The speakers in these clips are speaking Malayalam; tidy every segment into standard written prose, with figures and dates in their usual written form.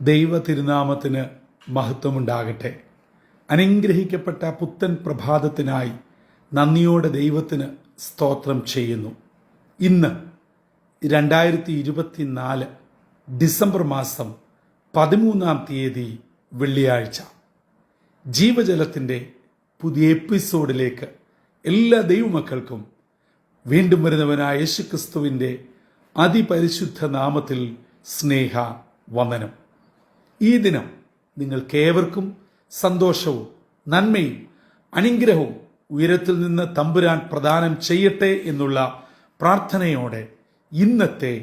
ദൈവ തിരുനാമത്തിന് മഹത്വമുണ്ടാകട്ടെ. അനുഗ്രഹിക്കപ്പെട്ട പുത്തൻ പ്രഭാതത്തിനായി നന്ദിയോടെ ദൈവത്തിന് സ്തോത്രം ചെയ്യുന്നു. ഇന്ന് 2024 ഡിസംബർ മാസം 13-ാം തീയതി വെള്ളിയാഴ്ച. ജീവജലത്തിൻ്റെ പുതിയ എപ്പിസോഡിലേക്ക് എല്ലാ ദൈവമക്കൾക്കും വീണ്ടും വരുന്നവനായ യേശുക്രിസ്തുവിൻ്റെ അതിപരിശുദ്ധ നാമത്തിൽ സ്നേഹ വന്ദനം. ഈ ദിനം നിങ്ങൾക്കേവർക്കും സന്തോഷവും നന്മയും അനുഗ്രഹവും ഉയരത്തിൽ നിന്ന് തമ്പുരാൻ പ്രദാനം ചെയ്യട്ടെ എന്നുള്ള പ്രാർത്ഥനയോടെ ഇന്നത്തെ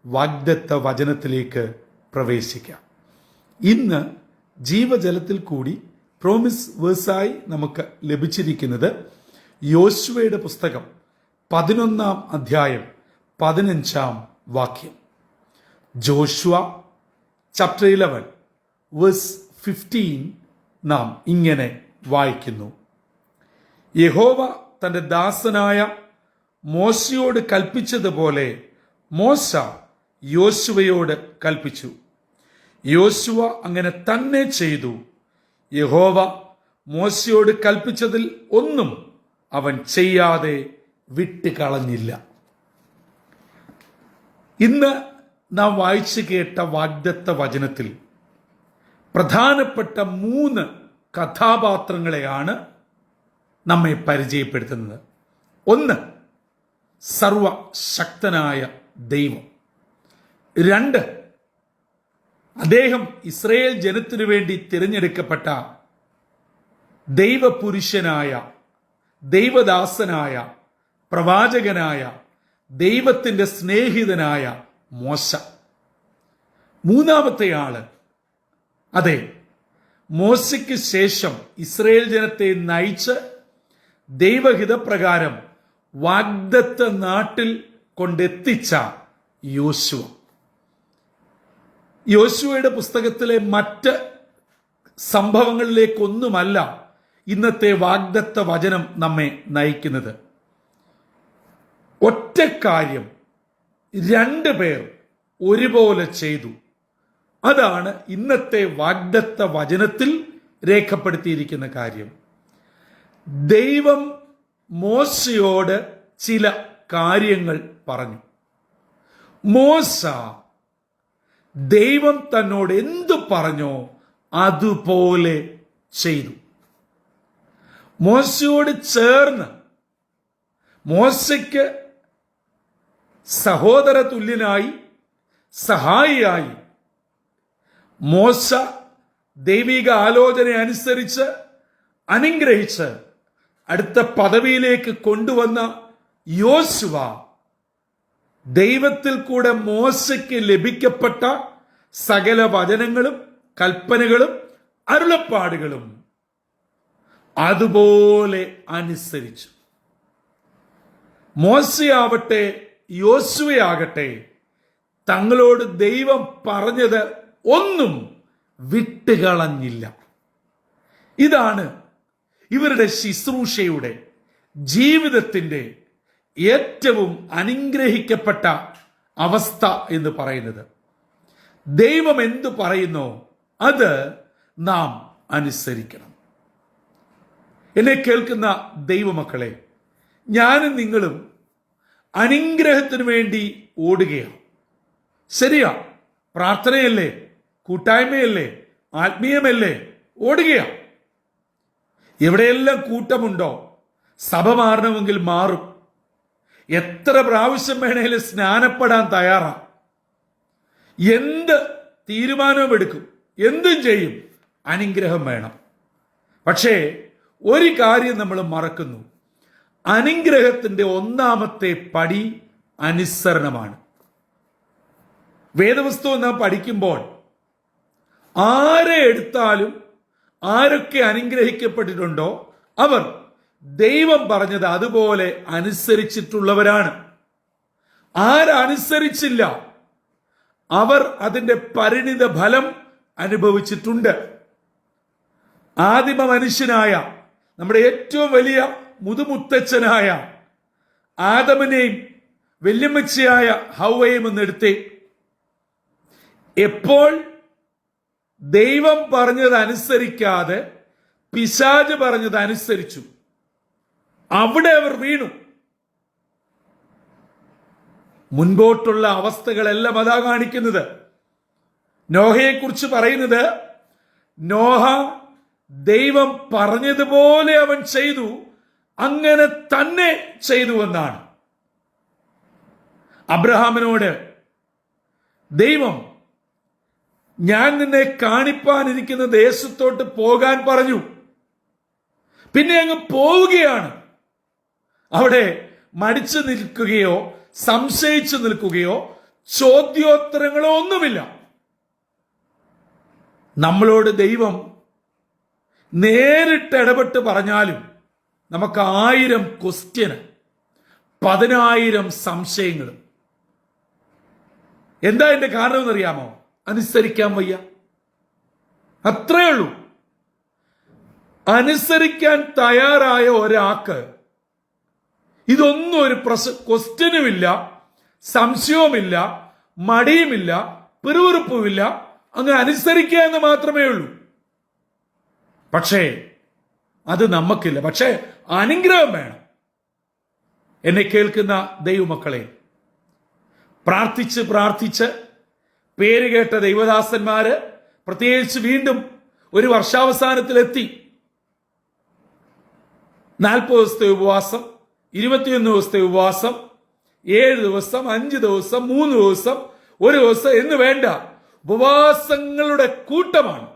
വാഗ്ദത്ത വചനത്തിലേക്ക് പ്രവേശിക്കാം. ഇന്ന് ജീവജലത്തിൽ കൂടി പ്രോമിസ് വേഴ്സായി നമുക്ക് ലഭിച്ചിരിക്കുന്നത് യോശുവയുടെ പുസ്തകം 11-ാം അധ്യായം 15-ാം വാക്യം. ജോഷുവ ചാപ്റ്റർ 11 വേഴ്സ് 15 നാം ഇങ്ങനെ വായിക്കുന്നു: യഹോവ തന്റെ ദാസനായ മോശയോട് കൽപ്പിച്ചതുപോലെ മോശ യോശുവയോട് കൽപ്പിച്ചു. യോശുവ അങ്ങനെ തന്നെ ചെയ്തു. യഹോവ മോശയോട് കൽപ്പിച്ചതിൽ ഒന്നും അവൻ ചെയ്യാതെ വിട്ടുകളഞ്ഞില്ല. ഇന്ന് നാം വായിച്ചു കേട്ട വാഗ്ദത്ത വചനത്തിൽ പ്രധാനപ്പെട്ട 3 കഥാപാത്രങ്ങളെയാണ് നമ്മെ പരിചയപ്പെടുത്തുന്നത്. ഒന്ന്, സർവശക്തനായ ദൈവം. 2, അദ്ദേഹം ഇസ്രായേൽ ജനത്തിനു വേണ്ടി തിരഞ്ഞെടുക്കപ്പെട്ട ദൈവപുരുഷനായ, ദൈവദാസനായ, പ്രവാചകനായ, ദൈവത്തിന്റെ സ്നേഹിതനായ മോശ. 3-ാമത്തെ ആള്, അതെ, മോശയ്ക്ക് ശേഷം ഇസ്രായേൽ ജനത്തെ നയിച്ച് ദൈവഹിതപ്രകാരം വാഗ്ദത്ത നാട്ടിൽ കൊണ്ടെത്തിച്ച യോശുവ. യോശുവയുടെ പുസ്തകത്തിലെ മറ്റ് സംഭവങ്ങളിലേക്കൊന്നുമല്ല ഇന്നത്തെ വാഗ്ദത്ത വചനം നമ്മെ നയിക്കുന്നത്. ഒറ്റ കാര്യം 2 പേർ ഒരുപോലെ ചെയ്തു. അതാണ് ഇന്നത്തെ വാഗ്ദത്ത വചനത്തിൽ രേഖപ്പെടുത്തിയിരിക്കുന്ന കാര്യം. ദൈവം മോശയോട് ചില കാര്യങ്ങൾ പറഞ്ഞു. മോശ ദൈവം തന്നോട് എന്തു പറഞ്ഞോ അതുപോലെ ചെയ്തു. മോശയോട് ചേർന്ന്, മോശയ്ക്ക് സഹോദര തുല്യനായി, സഹായിയായി, മോശ ദൈവിക ആലോചന അനുസരിച്ച് അനുഗ്രഹിച്ച് അടുത്ത പദവിയിലേക്ക് കൊണ്ടുവന്ന യോശുവ ദൈവത്തിൽ കൂടെ മോശയ്ക്ക് ലഭിക്കപ്പെട്ട സകല വചനങ്ങളും കൽപ്പനകളും അരുളപ്പാടുകളും അതുപോലെ അനുസരിച്ചു. മോശയാവട്ടെ യോശുവയാകട്ടെ തങ്ങളോട് ദൈവം പറഞ്ഞത് ഒന്നും വിട്ടുകളഞ്ഞില്ല. ഇതാണ് ഇവരുടെ ശുശ്രൂഷയുടെ, ജീവിതത്തിന്റെ ഏറ്റവും അനുഗ്രഹിക്കപ്പെട്ട അവസ്ഥ എന്ന് പറയുന്നത്. ദൈവം എന്തു പറയുന്നോ അത് നാം അനുസരിക്കണം. എന്നെ കേൾക്കുന്ന ദൈവമക്കളെ, ഞാനും നിങ്ങളും അനുഗ്രഹത്തിനു വേണ്ടി ഓടുകയാണ്. ശരിയാ, പ്രാർത്ഥനയല്ലേ, കൂട്ടായ്മയല്ലേ, ആത്മീയമല്ലേ, ഓടുകയാണ്. എവിടെയെല്ലാം കൂട്ടമുണ്ടോ സഭ മാറണമെങ്കിൽ മാറും. എത്ര പ്രാവശ്യം വേണേലും സ്നാനപ്പെടാൻ തയ്യാറാ. എന്ത് തീരുമാനവും എടുക്കും, എന്തും ചെയ്യും, അനുഗ്രഹം വേണം. പക്ഷേ ഒരു കാര്യം നമ്മൾ മറക്കുന്നു. അനുഗ്രഹത്തിന്റെ 1-ാമത്തെ പടി അനുസരണമാണ്. വേദപുസ്തകം നാം പഠിക്കുമ്പോൾ ആരെ എടുത്താലും ആരൊക്കെ അനുഗ്രഹിക്കപ്പെട്ടിട്ടുണ്ടോ അവർ ദൈവം പറഞ്ഞത് അതുപോലെ അനുസരിച്ചിട്ടുള്ളവരാണ്. ആരനുസരിച്ചില്ല അവർ അതിന്റെ പരിണിത ഫലം അനുഭവിച്ചിട്ടുണ്ട്. ആദിമ മനുഷ്യനായ നമ്മുടെ ഏറ്റവും വലിയ മുതുമുത്തച്ഛനായ ആദമിനെയും വല്യമ്മച്ചിയായ ഹൗവയും ഒന്നെടുത്തേ. എപ്പോൾ ദൈവം പറഞ്ഞത് അനുസരിക്കാതെ പിശാച് പറഞ്ഞത് അനുസരിച്ചു. അവിടെ അവർ വീണു. മുൻപോട്ടുള്ള അവസ്ഥകളെല്ലാം അതാ കാണിക്കുന്നത്. നോഹയെക്കുറിച്ച് പറയുന്നത്, നോഹ ദൈവം പറഞ്ഞതുപോലെ അവൻ ചെയ്തു, അങ്ങനെ തന്നെ ചെയ്തു എന്നാണ്. അബ്രഹാമിനോട് ദൈവം ഞാൻ നിന്നെ കാണിപ്പാനിരിക്കുന്ന ദേശത്തോട്ട് പോകാൻ പറഞ്ഞു. പിന്നെ അങ്ങ് പോവുകയാണ്. അവിടെ മടിച്ചു നിൽക്കുകയോ സംശയിച്ചു നിൽക്കുകയോ ചോദ്യോത്തരങ്ങളോ ഒന്നുമില്ല. നമ്മളോട് ദൈവം നേരിട്ട് ഇടപെട്ട് പറഞ്ഞാലും നമുക്ക് 1000 ക്വസ്റ്റ്യന്, 10,000 സംശയങ്ങൾ. എന്താ എന്റെ കാരണം എന്നറിയാമോ? അനുസരിക്കാൻ വയ്യ, അത്രേ ഉള്ളൂ. അനുസരിക്കാൻ തയ്യാറായ ഒരാൾക്ക് ഇതൊന്നും ഒരു ക്വസ്റ്റ്യനുമില്ല, സംശയവുമില്ല, മടിയുമില്ല, പിറുവിറുപ്പുമില്ല, അങ്ങ് അനുസരിക്കുക എന്ന് മാത്രമേ ഉള്ളൂ. പക്ഷേ അത് നമുക്കില്ല. പക്ഷേ അനുഗ്രഹം വേണം. എന്നെ കേൾക്കുന്ന ദൈവമക്കളെ, പ്രാർത്ഥിച്ച് പേര് കേട്ട ദൈവദാസന്മാര് പ്രത്യേകിച്ച് വീണ്ടും ഒരു വർഷാവസാനത്തിലെത്തി. 40 ദിവസത്തെ ഉപവാസം, 21 ദിവസത്തെ ഉപവാസം, 7 ദിവസം, 5 ദിവസം, 3 ദിവസം, 1 ദിവസം എന്ന് വേണ്ട ഉപവാസങ്ങളുടെ കൂട്ടമാണ്.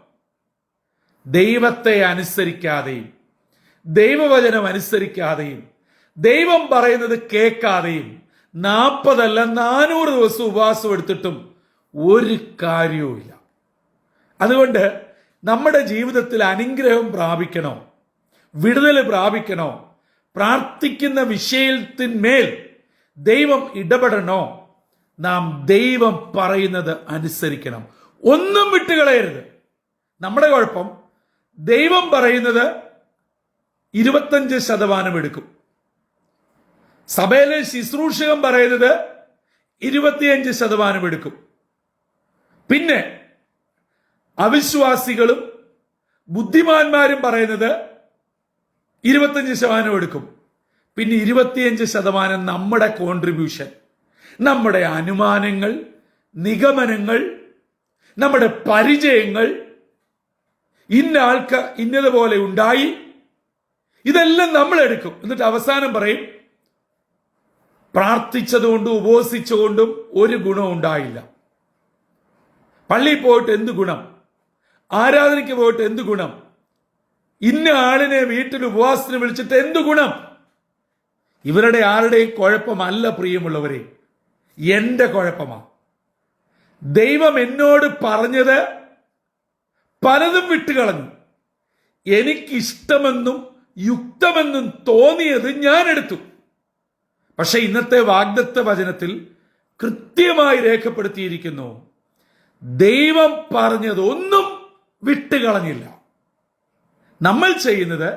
ദൈവത്തെ അനുസരിക്കാതെയും ദൈവവചനം അനുസരിക്കാതെയും ദൈവം പറയുന്നത് കേൾക്കാതെയും 40 അല്ല 400 ദിവസം ഉപവാസം എടുത്തിട്ടും ഒരു കാര്യവുമില്ല. അതുകൊണ്ട് നമ്മുടെ ജീവിതത്തിൽ അനുഗ്രഹം പ്രാപിക്കണോ, വിടുതൽ പ്രാപിക്കണോ, പ്രാർത്ഥിക്കുന്ന വിഷയത്തിന്മേൽ ദൈവം ഇടപെടണോ, നാം ദൈവം പറയുന്നത് അനുസരിക്കണം. ഒന്നും വിട്ടുകളയരുത്. നമ്മുടെ കുഴപ്പം, ദൈവം പറയുന്നത് 25% എടുക്കും, സഭയിലെ ശുശ്രൂഷകൻ പറയുന്നത് 25% എടുക്കും, പിന്നെ അവിശ്വാസികളും ബുദ്ധിമാന്മാരും പറയുന്നത് 25% എടുക്കും. പിന്നെ 25% നമ്മുടെ കോൺട്രിബ്യൂഷൻ, നമ്മുടെ അനുമാനങ്ങൾ, നിഗമനങ്ങൾ, നമ്മുടെ പരിചയങ്ങൾ, ഇന്ന ആൾക്ക് ഇന്നതുപോലെ ഉണ്ടായി, ഇതെല്ലാം നമ്മൾ എടുക്കും. എന്നിട്ട് അവസാനം പറയും പ്രാർത്ഥിച്ചതുകൊണ്ടും ഉപവസിച്ചുകൊണ്ടും ഒരു ഗുണം ഉണ്ടായില്ല. പള്ളിയിൽ പോയിട്ട് എന്ത് ഗുണം? ആരാധനയ്ക്ക് പോയിട്ട് എന്ത് ഗുണം? ഇന്ന ആളിനെ വീട്ടിൽ ഉപവാസത്തിന് വിളിച്ചിട്ട് എന്ത് ഗുണം? ഇവരുടെ ആരുടെയും കുഴപ്പമല്ല പ്രിയമുള്ളവരെ, എന്റെ കുഴപ്പമാണ്. ദൈവം എന്നോട് പറഞ്ഞത് പലതും വിട്ടുകളഞ്ഞു. എനിക്കിഷ്ടമെന്നും യുക്തമെന്നും തോന്നിയത് ഞാൻ എടുത്തു. പക്ഷെ ഇന്നത്തെ വാഗ്ദത്ത വചനത്തിൽ കൃത്യമായി രേഖപ്പെടുത്തിയിരിക്കുന്നു, ദൈവം പറഞ്ഞതൊന്നും വിട്ടുകളഞ്ഞില്ല. നമ്മൾ ചെയ്യുന്നത്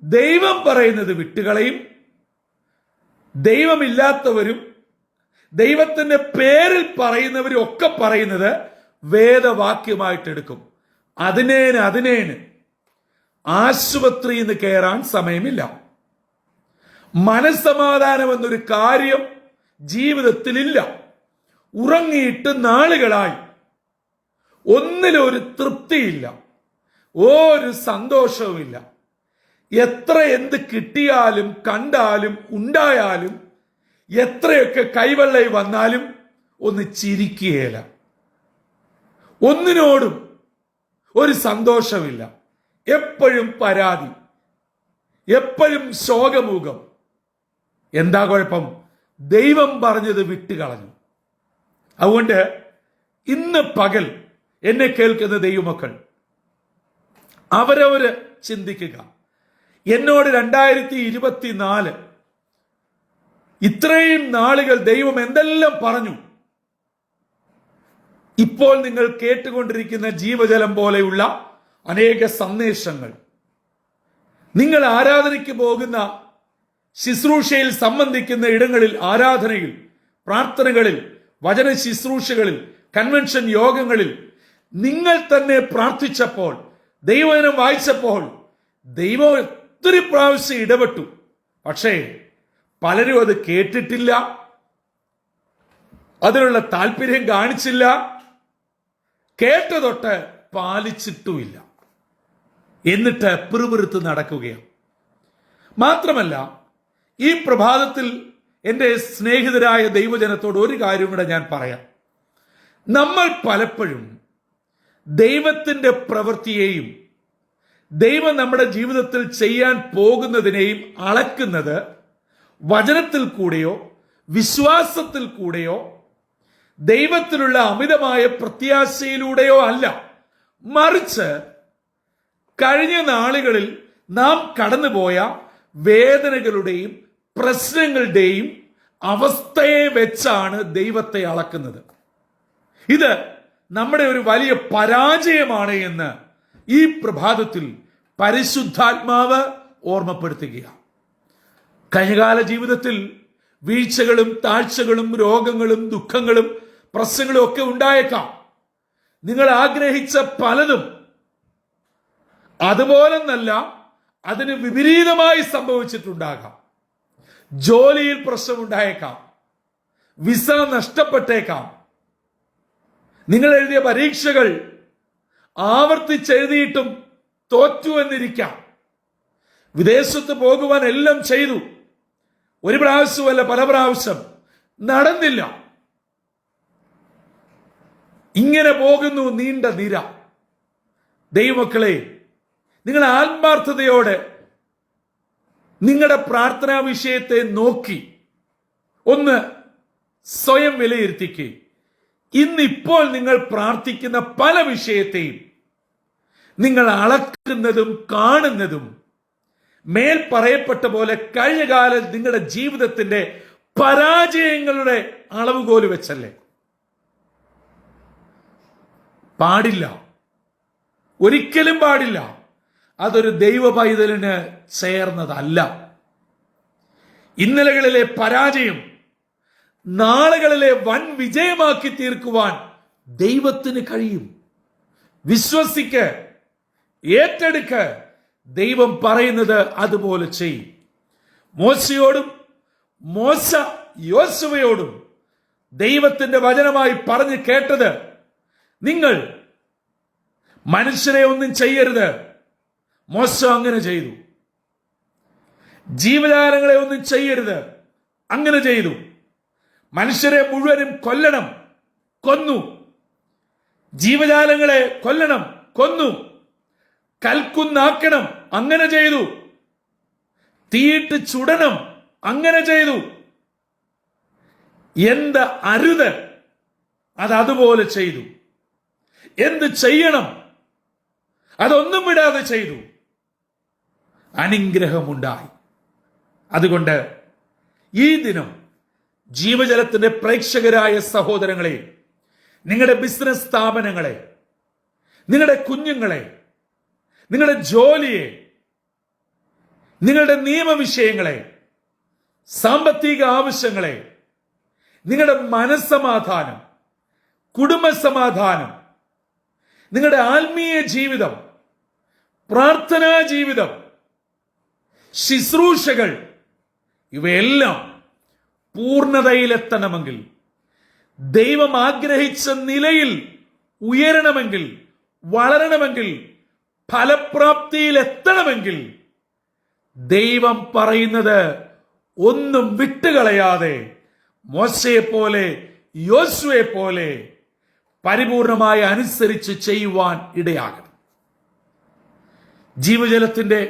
ദൈവം പറയുന്നത് വിട്ടുകളയും. ദൈവമില്ലാത്തവരും ദൈവത്തിന്റെ പേരിൽ പറയുന്നവരും ഒക്കെ പറയുന്നത് വേദവാക്യമായിട്ടെടുക്കും. അതിനേന് ആശുപത്രിയിൽ നിന്ന് കയറാൻ സമയമില്ല. മനസ്സമാധാനം എന്നൊരു കാര്യം ജീവിതത്തിലില്ല. ഉറങ്ങിയിട്ട് നാളുകളായി, ഒന്നിലൊരു തൃപ്തിയില്ല, ഒരു സന്തോഷവുമില്ല. എത്ര എന്ത് കിട്ടിയാലും കണ്ടാലും ഉണ്ടായാലും എത്രയൊക്കെ കൈവെള്ളയിൽ വന്നാലും ഒന്ന് ചിരിക്കുകയില്ല. ഒന്നിനോടും ഒരു സന്തോഷമില്ല. എപ്പോഴും പരാതി, എപ്പോഴും ശോകമുഖം. എന്താ കുഴപ്പം? ദൈവം പറഞ്ഞത് വിട്ടുകളഞ്ഞു. അതുകൊണ്ട് ഇന്ന് പകൽ എന്നെ കേൾക്കുന്ന ദൈവമക്കൾ അവരവര് ചിന്തിക്കുക. എന്നോട് 2024 ഇത്രയും നാളുകൾ ദൈവം എന്തെല്ലാം പറഞ്ഞു. ഇപ്പോൾ നിങ്ങൾ കേട്ടുകൊണ്ടിരിക്കുന്ന ജീവജലം പോലെയുള്ള അനേക സന്ദേശങ്ങൾ, നിങ്ങൾ ആരാധനയ്ക്ക് പോകുന്ന, ശുശ്രൂഷയിൽ സംബന്ധിക്കുന്ന ഇടങ്ങളിൽ, ആരാധനയിൽ, പ്രാർത്ഥനകളിൽ, വചന ശുശ്രൂഷകളിൽ, കൺവെൻഷൻ യോഗങ്ങളിൽ നിങ്ങൾ തന്നെ പ്രാർത്ഥിച്ചപ്പോൾ, ദൈവവചനം വായിച്ചപ്പോൾ ദൈവം ഒത്തിരി പ്രാവശ്യം ഇടപെട്ടു. പക്ഷേ പലരും അത് കേട്ടിട്ടില്ല, അതിനുള്ള താല്പര്യം കാണിച്ചില്ല, കേട്ടതൊട്ട് പാലിച്ചിട്ടുമില്ല. എന്നിട്ട് പിറുപിറുത്ത് നടക്കുകയാണ്. മാത്രമല്ല, ഈ പ്രഭാതത്തിൽ എൻ്റെ സ്നേഹിതരായ ദൈവജനത്തോട് ഒരു കാര്യം കൂടെ ഞാൻ പറയാം. നമ്മൾ പലപ്പോഴും ദൈവത്തിൻ്റെ പ്രവൃത്തിയെയും ദൈവം നമ്മുടെ ജീവിതത്തിൽ ചെയ്യാൻ പോകുന്നതിനെയും അളക്കുന്നത് വചനത്തിൽ കൂടെയോ വിശ്വാസത്തിൽ കൂടെയോ ദൈവത്തിലുള്ള അമിതമായ പ്രത്യാശയിലൂടെയോ അല്ല. മറിച്ച് കഴിഞ്ഞ നാളുകളിൽ നാം കടന്നുപോയ വേദനകളുടെയും പ്രശ്നങ്ങളുടെയും അവസ്ഥയെ വെച്ചാണ് ദൈവത്തെ അളക്കുന്നത്. ഇത് നമ്മുടെ ഒരു വലിയ പരാജയമാണ് എന്ന് ഈ പ്രഭാതത്തിൽ പരിശുദ്ധാത്മാവ് ഓർമ്മപ്പെടുത്തുകയാണ്. കഴിഞ്ഞകാല ജീവിതത്തിൽ വീഴ്ചകളും താഴ്ചകളും രോഗങ്ങളും ദുഃഖങ്ങളും പ്രശ്നങ്ങളും ഒക്കെ ഉണ്ടായേക്കാം. നിങ്ങൾ ആഗ്രഹിച്ച പലതും അതുപോലെന്നല്ല, അതിന് വിപരീതമായി സംഭവിച്ചിട്ടുണ്ടാകാം. ജോലിയിൽ പ്രശ്നമുണ്ടായേക്കാം, വിസ നഷ്ടപ്പെട്ടേക്കാം, നിങ്ങൾ എഴുതിയ പരീക്ഷകൾ ആവർത്തിച്ചെഴുതിയിട്ടും തോറ്റു എന്നിരിക്കാം. വിദേശത്ത് പോകുവാൻ എല്ലാം ചെയ്തു, ഒരു പ്രാവശ്യമല്ല പല പ്രാവശ്യം നടന്നില്ല. ഇങ്ങനെ പോകുന്നു നീണ്ട നിര. ദൈവമക്കളെ, നിങ്ങൾ ആത്മാർത്ഥതയോടെ നിങ്ങളുടെ പ്രാർത്ഥനാ വിഷയത്തെ നോക്കി ഒന്ന് സ്വയം വിലയിരുത്തിക്കുക. ഇന്നിപ്പോൾ നിങ്ങൾ പ്രാർത്ഥിക്കുന്ന പല വിഷയത്തെയും നിങ്ങൾ അളക്കുന്നതും കാണുന്നതും മേൽ പറയപ്പെട്ട പോലെ കഴിഞ്ഞകാല നിങ്ങളുടെ ജീവിതത്തിന്റെ പരാജയങ്ങളുടെ അളവുകോല് വെച്ചല്ലേ? പാടില്ല, ഒരിക്കലും പാടില്ല. അതൊരു ദൈവ പൈതലിന് ചേർന്നതല്ല. ഇന്നലകളിലെ പരാജയം നാളുകളിലെ വൻ വിജയമാക്കി തീർക്കുവാൻ ദൈവത്തിന് കഴിയും. വിശ്വസിക്ക്, ഏറ്റെടുക്ക്. ദൈവം പറയുന്നത് അതുപോലെ ചെയ്യും. മോശയോടും മോശ യോശുവയോടും ദൈവത്തിന്റെ വചനമായി പറഞ്ഞു കേട്ടത്, നിങ്ങൾ മനുഷ്യരെ ഒന്നും ചെയ്യരുത്. മോശ അങ്ങനെ ചെയ്തു. ജീവജാലങ്ങളെ ഒന്നും ചെയ്യരുത്, അങ്ങനെ ചെയ്തു. മനുഷ്യരെ മുഴുവനും കൊല്ലണം, കൊന്നു. ജീവജാലങ്ങളെ കൊല്ലണം, കൊന്നു. കൽക്കുന്നാക്കണം, അങ്ങനെ ചെയ്തു. തീയിട്ട് ചുടണം, അങ്ങനെ ചെയ്തു. എന്ത് അരുത് അതുപോലെ ചെയ്തു. എന്ത് ചെയ്യണം അതൊന്നും വിടാതെ ചെയ്തു. അനുഗ്രഹമുണ്ടായി. അതുകൊണ്ട് ഈ ദിനം ജീവജലത്തിന്റെ പ്രേക്ഷകരായ സഹോദരങ്ങളെ, നിങ്ങളുടെ ബിസിനസ് സ്ഥാപനങ്ങളെ, നിങ്ങളുടെ കുഞ്ഞുങ്ങളെ, നിങ്ങളുടെ ജോലിയെ, നിങ്ങളുടെ നിയമവിഷയങ്ങളെ, സാമ്പത്തിക ആവശ്യങ്ങളെ, നിങ്ങളുടെ മനസ്സമാധാനം, കുടുംബസമാധാനം, നിങ്ങളുടെ ആത്മീയ ജീവിതം, പ്രാർത്ഥനാ ജീവിതം, ശുശ്രൂഷകൾ, ഇവയെല്ലാം പൂർണ്ണതയിലെത്തണമെങ്കിൽ, ദൈവം ആഗ്രഹിച്ച നിലയിൽ ഉയരണമെങ്കിൽ, വളരണമെങ്കിൽ, ഫലപ്രാപ്തിയിൽ എത്തണമെങ്കിൽ ദൈവം പറയുന്നത് ഒന്നും വിട്ടുകളയാതെ മോശയെ പോലെ യോശുവയെ പോലെ പരിപൂർണമായി അനുസരിച്ച് ചെയ്യുവാൻ ഇടയാകണം. ജീവജലത്തിന്റെ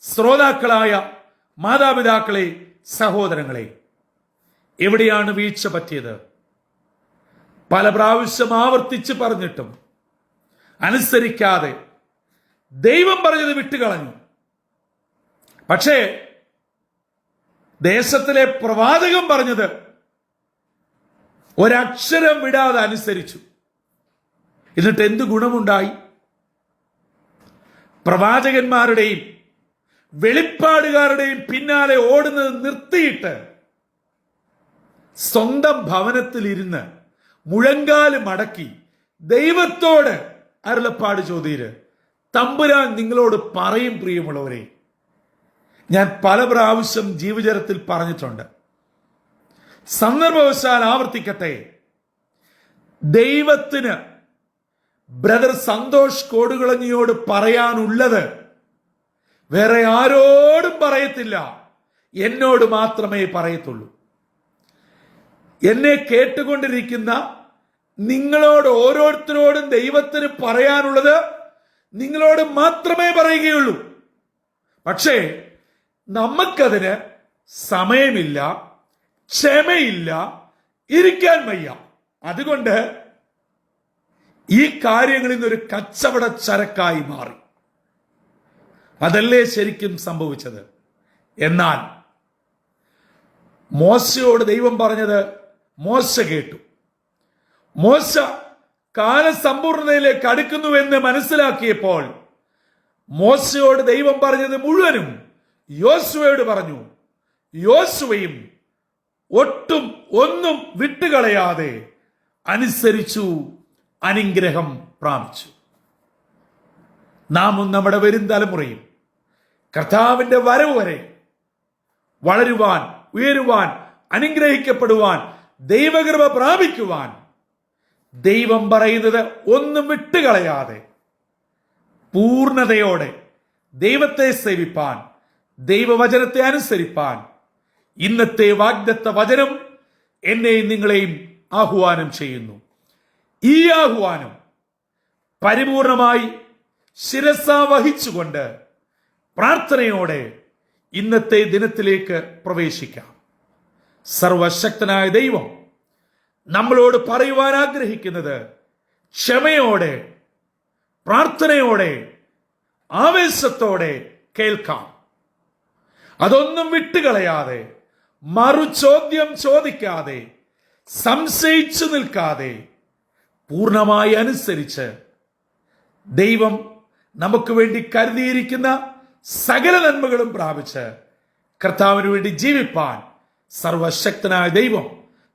ശ്രോതാക്കളായ മാതാപിതാക്കളെ, സഹോദരങ്ങളെ, എവിടെയാണ് വീഴ്ച പറ്റിയത്? പല പ്രാവശ്യം ആവർത്തിച്ച് പറഞ്ഞിട്ടും അനുസരിക്കാതെ ദൈവം പറഞ്ഞത് വിട്ടുകളഞ്ഞു. പക്ഷേ ദേശത്തിലെ പ്രവാചകൻ പറഞ്ഞത് ഒരക്ഷരം വിടാതെ അനുസരിച്ചു. എന്നിട്ട് എന്ത് ഗുണമുണ്ടായി? പ്രവാചകന്മാരുടെയും വെളിപ്പാടുകാരുടെയും പിന്നാലെ ഓടുന്നത് നിർത്തിയിട്ട് സ്വന്തം ഭവനത്തിൽ ഇരുന്ന് മുഴങ്കാല് മടക്കി ദൈവത്തോട് അരുളപ്പാട് ചോദ്യര് തമ്പുരാൻ നിങ്ങളോട് പറയും. പ്രിയമുള്ളവരെ, ഞാൻ പല പ്രാവശ്യം ജീവചരത്തിൽ പറഞ്ഞിട്ടുണ്ട്, സന്ദർഭവശാൽ ആവർത്തിക്കട്ടെ. ദൈവത്തിന് ബ്രദർ സന്തോഷ് കോടുകുളഞ്ഞിയോട് പറയാനുള്ളത് വേറെ ആരോടും പറയത്തില്ല, എന്നോട് മാത്രമേ പറയത്തുള്ളൂ. എന്നെ കേട്ടുകൊണ്ടിരിക്കുന്ന നിങ്ങളോട് ഓരോരുത്തരോടും ദൈവത്തിന് പറയാനുള്ളത് നിങ്ങളോട് മാത്രമേ പറയുകയുള്ളൂ. പക്ഷേ നമുക്കതിന് സമയമില്ല, ക്ഷമയില്ല, ഇരിക്കാൻ വയ്യ. അതുകൊണ്ട് ഈ കാര്യങ്ങളിൽ നിന്നൊരു കച്ചവട ചരക്കായി മാറി. അതല്ലേ ശരിക്കും സംഭവിച്ചത്. എന്നാൽ മോശയോട് ദൈവം പറഞ്ഞത് മോശ കേട്ടു. മോശ കാലസമ്പൂർണതയിലേക്ക് അടുക്കുന്നുവെന്ന് മനസ്സിലാക്കിയപ്പോൾ മോശയോട് ദൈവം പറഞ്ഞത് മുഴുവനും യോശുവയോട് പറഞ്ഞു. യോശുവയും ഒട്ടും ഒന്നും വിട്ടുകളയാതെ അനുസരിച്ചു, അനുഗ്രഹം പ്രാപിച്ചു. നാമും നമ്മുടെ വരും തലമുറയും കർത്താവിന്റെ വരവ് വരെ വളരുവാൻ, ഉയരുവാൻ, അനുഗ്രഹിക്കപ്പെടുവാൻ, ദൈവകൃപ പ്രാപിക്കുവാൻ ദൈവം പറയുന്നത് ഒന്നും വിട്ടുകളയാതെ പൂർണ്ണതയോടെ ദൈവത്തെ സേവിപ്പാൻ, ദൈവവചനത്തെ അനുസരിപ്പാൻ ഇന്നത്തെ വാഗ്ദത്ത വചനം എന്നെയും നിങ്ങളെയും ആഹ്വാനം ചെയ്യുന്നു. ഈ ആഹ്വാനം പരിപൂർണമായി ശിരസ വഹിച്ചുകൊണ്ട് പ്രാർത്ഥനയോടെ ഇന്നത്തെ ദിനത്തിലേക്ക് പ്രവേശിക്കാം. സർവശക്തനായ ദൈവം നമ്മളോട് പറയുവാൻ ആഗ്രഹിക്കുന്നത് ക്ഷമയോടെ, പ്രാർത്ഥനയോടെ, ആവേശത്തോടെ കേൾക്കാം. അതൊന്നും വിട്ടുകളയാതെ, മറുചോദ്യം ചോദിക്കാതെ, സംശയിച്ചു നിൽക്കാതെ പൂർണ്ണമായി അനുസരിച്ച് ദൈവം നമുക്ക് വേണ്ടി കരുതിയിരിക്കുന്ന സകല നന്മകളും പ്രാപിച്ച് കർത്താവിന് വേണ്ടി ജീവിപ്പാൻ സർവശക്തനായ ദൈവം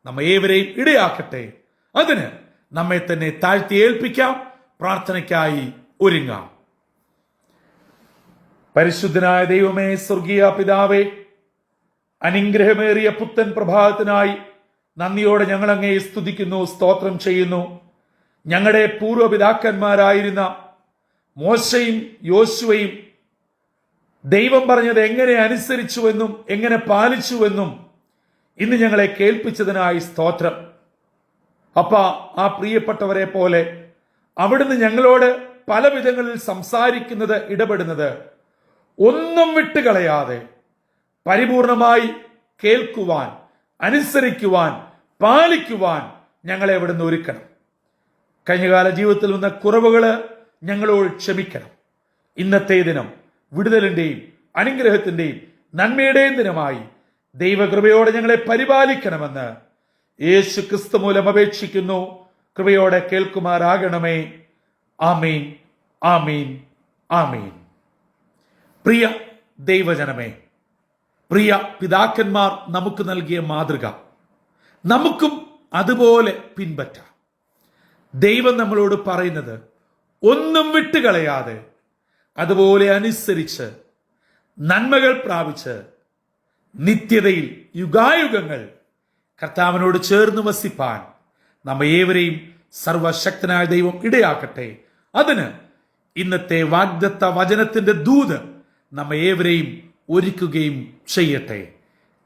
നമ്മെ ഏവരെയും ഇടയാക്കട്ടെ. അതിന് നമ്മെ തന്നെ താഴ്ത്തി ഏൽപ്പിക്കാം. പ്രാർത്ഥനയ്ക്കായി ഒരുങ്ങാം. പരിശുദ്ധനായ ദൈവമേ, സ്വർഗീയ പിതാവേ, അനുഗ്രഹമേറിയ പുത്തൻ പ്രഭാതത്തിനായി നന്ദിയോടെ ഞങ്ങൾ അങ്ങയെ സ്തുതിക്കുന്നു, സ്തോത്രം ചെയ്യുന്നു. ഞങ്ങളുടെ പൂർവ്വപിതാക്കന്മാരായിരുന്ന മോശയും യോശുവയും ദൈവം പറഞ്ഞത് എങ്ങനെ അനുസരിച്ചുവെന്നും എങ്ങനെ പാലിച്ചുവെന്നും ഇന്ന് ഞങ്ങളെ കേൾപ്പിച്ചതിനായി സ്തോത്രം. അപ്പ ആ പ്രിയപ്പെട്ടവരെ പോലെ അവിടുന്ന് ഞങ്ങളോട് പല വിധങ്ങളിൽ സംസാരിക്കുന്നത്, ഇടപെടുന്നത് ഒന്നും വിട്ടുകളയാതെ പരിപൂർണമായി കേൾക്കുവാൻ, അനുസരിക്കുവാൻ, പാലിക്കുവാൻ ഞങ്ങളെ അവിടുന്ന് ഒരുക്കണം. കഴിഞ്ഞകാല ജീവിതത്തിൽ വന്ന കുറവുകൾ ഞങ്ങളോട് ക്ഷമിക്കണം. ഇന്നത്തെ ദിനം വിടുതലിന്റെയും അനുഗ്രഹത്തിന്റെയും നന്മയുടെയും ദിനമായി ദൈവകൃപയോടെ ഞങ്ങളെ പരിപാലിക്കണമെന്ന് യേശു ക്രിസ്തു മൂലം അപേക്ഷിക്കുന്നു. കൃപയോടെ കേൾക്കുമാറാകണമേ. ആമീൻ, ആമീൻ, ആമീൻ. പ്രിയ ദൈവജനമേ, പ്രിയ പിതാക്കന്മാർ നമുക്ക് നൽകിയ മാതൃക നമുക്കും അതുപോലെ പിൻപറ്റാം. ദൈവം നമ്മളോട് പറയുന്നത് ഒന്നും വിട്ടുകളയാതെ അതുപോലെ അനുസരിച്ച് നന്മകൾ പ്രാപിച്ച് നിത്യതയിൽ യുഗായുഗങ്ങൾ കർത്താവിനോട് ചേർന്ന് വസിപ്പാൻ നമ്മെ ഏവരെയും സർവശക്തനായ ദൈവം ഇടയാക്കട്ടെ. അതിന് ഇന്നത്തെ വാഗ്ദത്ത വചനത്തിന്റെ ദൂത് നമ്മെ ഏവരെയും ഒരുക്കുകയും ചെയ്യട്ടെ.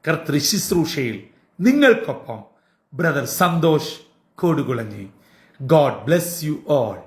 കർത്തൃ ശുശ്രൂഷയിൽ നിങ്ങൾക്കൊപ്പം brother Santhosh Kodukulanji. God bless you all.